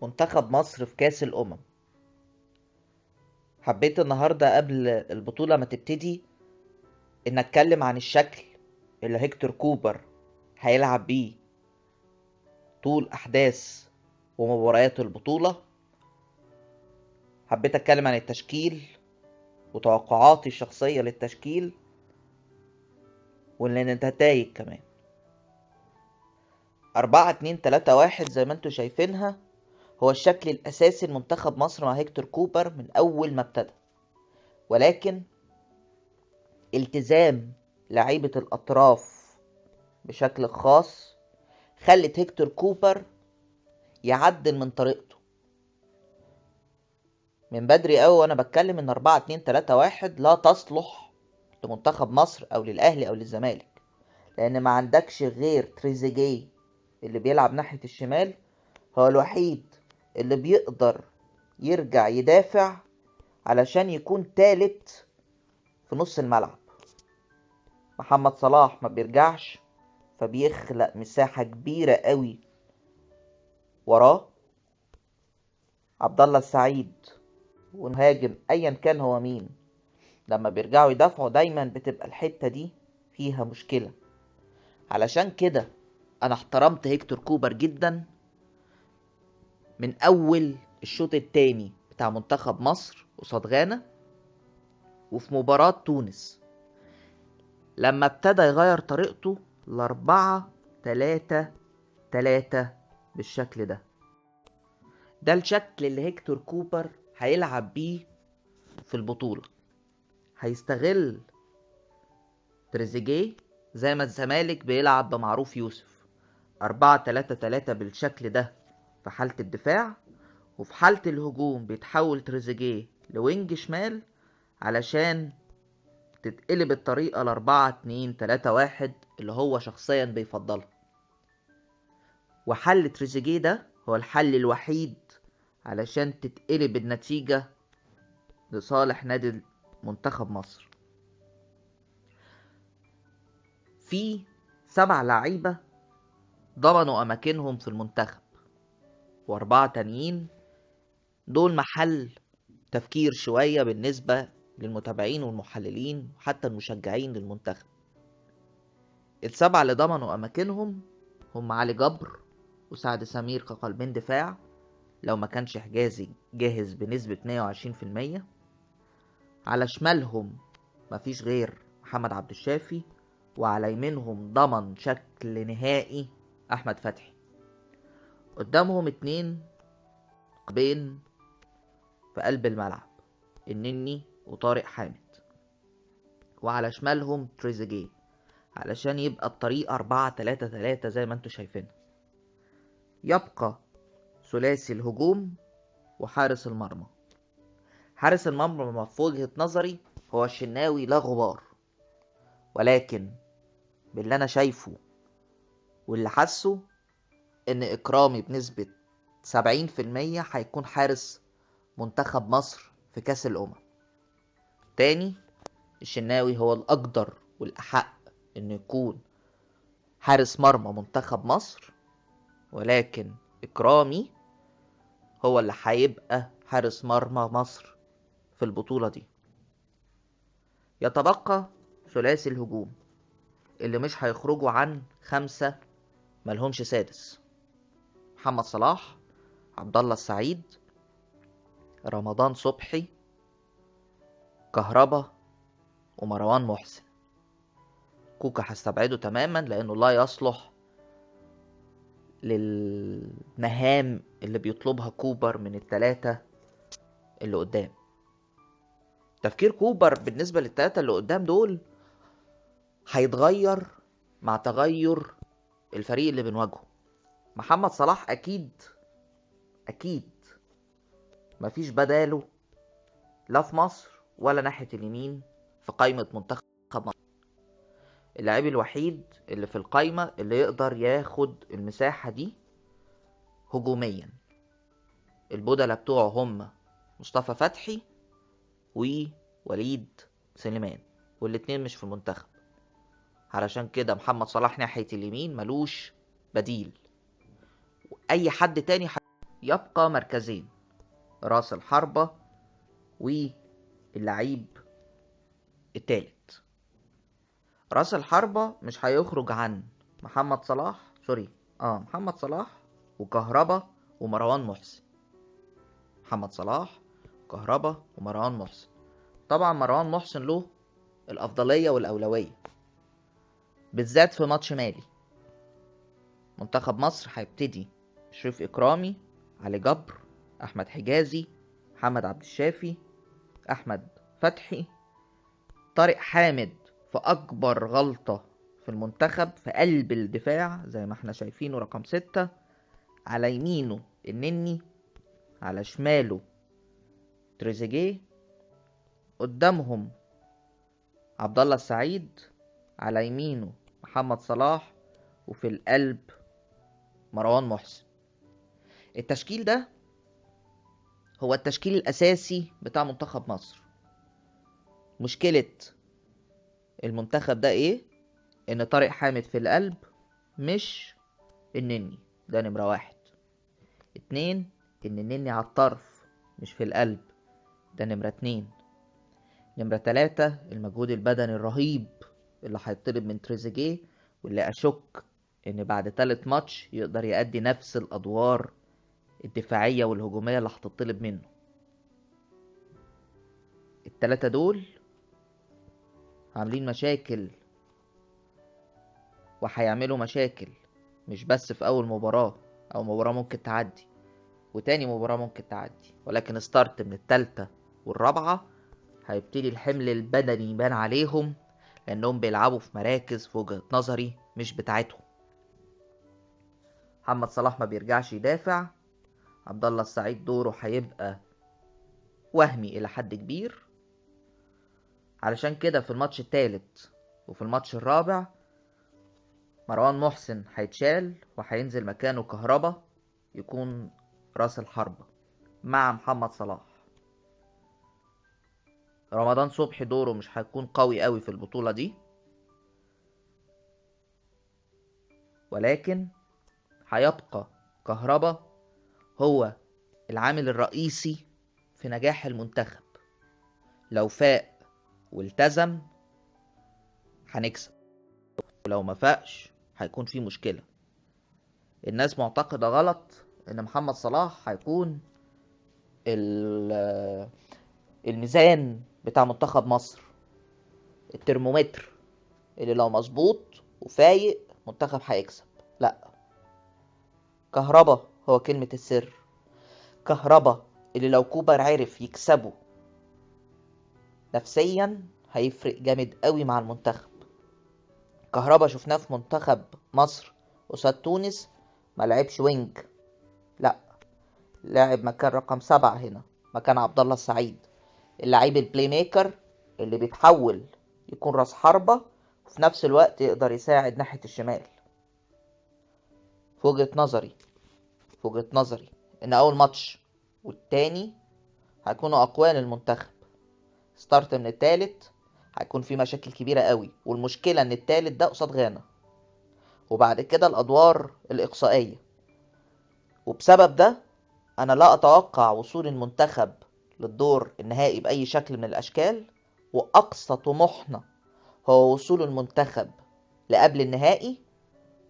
منتخب مصر في كأس الأمم. حبيت النهاردة قبل البطولة ما تبتدي إن أتكلم عن الشكل اللي هيكتور كوبر هيلعب بيه طول أحداث ومباريات البطولة. حبيت أتكلم عن التشكيل وتوقعاتي الشخصية للتشكيل والنتائج كمان. 4-2-3-1 زي ما انتوا شايفينها هو الشكل الأساسي لمنتخب مصر مع هيكتور كوبر من أول ما ابتدى، ولكن التزام لعيبة الأطراف بشكل خاص خلت هيكتور كوبر يعدل من طريقته من بدري قوي. وانا بتكلم ان 4-2-3-1 لا تصلح لمنتخب مصر او للاهلي او للزمالك، لان ما عندكش غير تريزيجيه اللي بيلعب ناحية الشمال، هو الوحيد اللي بيقدر يرجع يدافع علشان يكون تالت في نص الملعب. محمد صلاح ما بيرجعش، فبيخلق مساحة كبيرة قوي وراه. عبد الله السعيد والمهاجم ايا كان هو مين لما بيرجعوا يدافعوا دايما بتبقى الحتة دي فيها مشكلة. علشان كده انا احترمت هيكتور كوبر جدا من اول الشوط التاني بتاع منتخب مصر قصاد غانا، وفي مباراة تونس لما ابتدى يغير طريقته ل4-3-3 بالشكل ده. ده الشكل اللي هيكتور كوبر هيلعب بيه في البطولة. هيستغل تريزيجيه زي ما الزمالك بيلعب بمعروف يوسف 4-3-3 بالشكل ده في حالة الدفاع، وفي حالة الهجوم بيتحول تريزيجيه لوينج شمال علشان تتقلب الطريقة ل4-2-3-1 اللي هو شخصيا بيفضلها. وحل تريزيجيه ده هو الحل الوحيد علشان تتقلب النتيجة لصالح نادي منتخب مصر. في 7 لعيبة ضمنوا أماكنهم في المنتخب، و4 تانيين دول محل تفكير شوية بالنسبة للمتابعين والمحللين وحتى المشجعين للمنتخب. ال7 اللي ضمنوا أماكنهم هم علي جبر وسعد سمير كقلبين دفاع لو ما كانش حجازي جاهز بنسبة 120%. على شمالهم مفيش غير محمد عبد الشافي، وعلى يمينهم ضمن شكل نهائي أحمد فتحي. قدامهم 2 بين في قلب الملعب النني وطارق حامد، وعلى شمالهم تريزيجيه علشان يبقى الطريقة 4-3-3 زي ما انتوا شايفين. يبقى ثلاثي الهجوم وحارس المرمى. حارس المرمى في وجهة نظري هو الشناوي لا غبار، ولكن باللي انا شايفه واللي حاسه ان اكرامي بنسبة 70% هيكون حارس منتخب مصر في كاس الامم. تاني، الشناوي هو الاقدر والاحق انه يكون حارس مرمى منتخب مصر، ولكن اكرامي هو اللي هيبقى حارس مرمى مصر في البطولة دي. يتبقى ثلاثي الهجوم اللي مش هيخرجوا عن 5 ملهمش سادس: محمد صلاح، عبد الله السعيد، رمضان صبحي، كهربا، ومروان محسن. كوكا هستبعده تماما لانه لا يصلح للمهام اللي بيطلبها كوبر من ال3 اللي قدام. تفكير كوبر بالنسبة لل3 اللي قدام دول هيتغير مع تغير الفريق اللي بنواجهه. محمد صلاح اكيد مفيش بداله لا في مصر ولا ناحية اليمين في قائمة منتخب مصر. اللاعب الوحيد اللي في القائمة اللي يقدر ياخد المساحة دي هجوميا. البودلة بتوعه هم مصطفى فتحي ووليد سليمان، والاتنين مش في المنتخب. علشان كده محمد صلاح ناحية اليمين ملوش بديل، اي حد تاني يبقى مركزين: راس الحربة واللعيب التالت. راس الحربة مش هيخرج عن محمد صلاح وكهربا ومروان محسن. محمد صلاح، كهربا، ومروان محسن. طبعا مروان محسن له الأفضلية والأولوية، بالذات في ماتش مالي. منتخب مصر هيبتدي شريف إكرامي، علي جبر، أحمد حجازي، محمد عبد الشافي، أحمد فتحي، طارق حامد في أكبر غلطة في المنتخب في قلب الدفاع زي ما احنا شايفينه، رقم 6. على يمينه النني، على شماله تريزيجيه، قدامهم عبد الله السعيد، على يمينه محمد صلاح، وفي القلب مروان محسن. التشكيل ده هو التشكيل الأساسي بتاع منتخب مصر. مشكلة المنتخب ده ايه؟ ان طارق حامد في القلب مش النني، ده نمرة 1. 2، ان النني على الطرف مش في القلب، ده نمرة 2. نمرة 3، المجهود البدني الرهيب اللي هيطلب من تريزيجيه، واللي اشك ان بعد 3 ماتش يقدر يأدي نفس الادوار الدفاعية والهجومية اللي هتطلب منه. ال3 دول عاملين مشاكل، وهيعملوا مشاكل مش بس في اول مباراة او مباراة ممكن تعدي وتاني مباراة ممكن تعدي، ولكن ستارت من التالتة والرابعة هيبتدي الحمل البدني يبان عليهم، لانهم بيلعبوا في مراكز في وجهة نظري مش بتاعتهم. محمد صلاح ما بيرجعش يدافع، عبد الله السعيد دوره هيبقى وهمي الى حد كبير. علشان كده في الماتش التالت وفي الماتش الرابع مروان محسن هيتشال وهينزل مكانه كهربا يكون راس الحربة مع محمد صلاح. رمضان صبحي دوره مش هيكون قوي قوي في البطولة دي، ولكن هيبقى كهربا هو العامل الرئيسي في نجاح المنتخب. لو فاق والتزم هنكسب، ولو ما فاقش هيكون في مشكلة. الناس معتقدة غلط ان محمد صلاح هيكون الميزان بتاع منتخب مصر، الترمومتر اللي لو مظبوط وفايق منتخب هيكسب. لا، كهربا هو كلمة السر. كهربا اللي لو كوبر عرف يكسبه نفسيا هيفرق جامد قوي مع المنتخب. كهربا شفناه في منتخب مصر قصاد تونس ما لعبش وينج، لا، لاعب مكان رقم 7 هنا مكان عبد الله السعيد، اللعيب البلاي ميكر اللي بيتحول يكون راس حربة وفي نفس الوقت يقدر يساعد ناحية الشمال. في وجهة نظري ان اول ماتش والتاني هيكونوا اقوياء للمنتخب. ستارت من التالت هيكون في مشاكل كبيرة قوي، والمشكلة ان التالت ده قصاد غانا، وبعد كده الادوار الاقصائية. وبسبب ده انا لا اتوقع وصول المنتخب للدور النهائي باي شكل من الاشكال، واقصى طموحنا هو وصول المنتخب لقبل النهائي.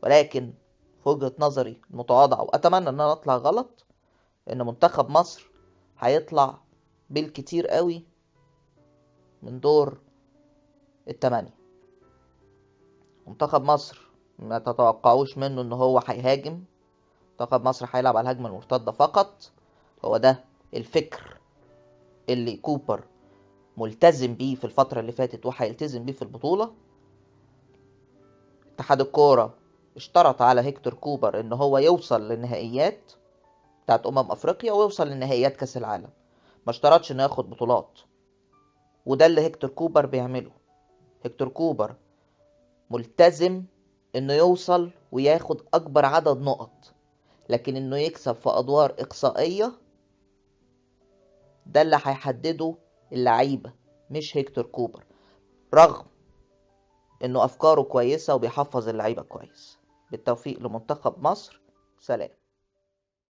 ولكن في وجهة نظري المتواضعة، واتمنى ان انا اطلع غلط، ان منتخب مصر هيطلع بالكتير قوي من دور ال8. منتخب مصر ما تتوقعوش منه ان هو هيهاجم. منتخب مصر هيلعب على الهجمة المرتدة فقط. هو ده الفكر اللي كوبر ملتزم بيه في الفترة اللي فاتت وهيلتزم بيه في البطولة. اتحاد الكورة اشترط على هيكتور كوبر ان هو يوصل للنهائيات بتاعت افريقيا ويوصل لنهائيات كاس العالم، ما اشترطش انه ياخد بطولات. وده اللي هيكتور كوبر بيعمله. هيكتور كوبر ملتزم انه يوصل وياخد اكبر عدد نقط، لكن انه يكسب في ادوار اقصائية ده اللي هيحدده اللعيبة مش هيكتور كوبر، رغم انه افكاره كويسة وبيحفظ اللعيبة كويس. بالتوفيق لمنتخب مصر، سلام.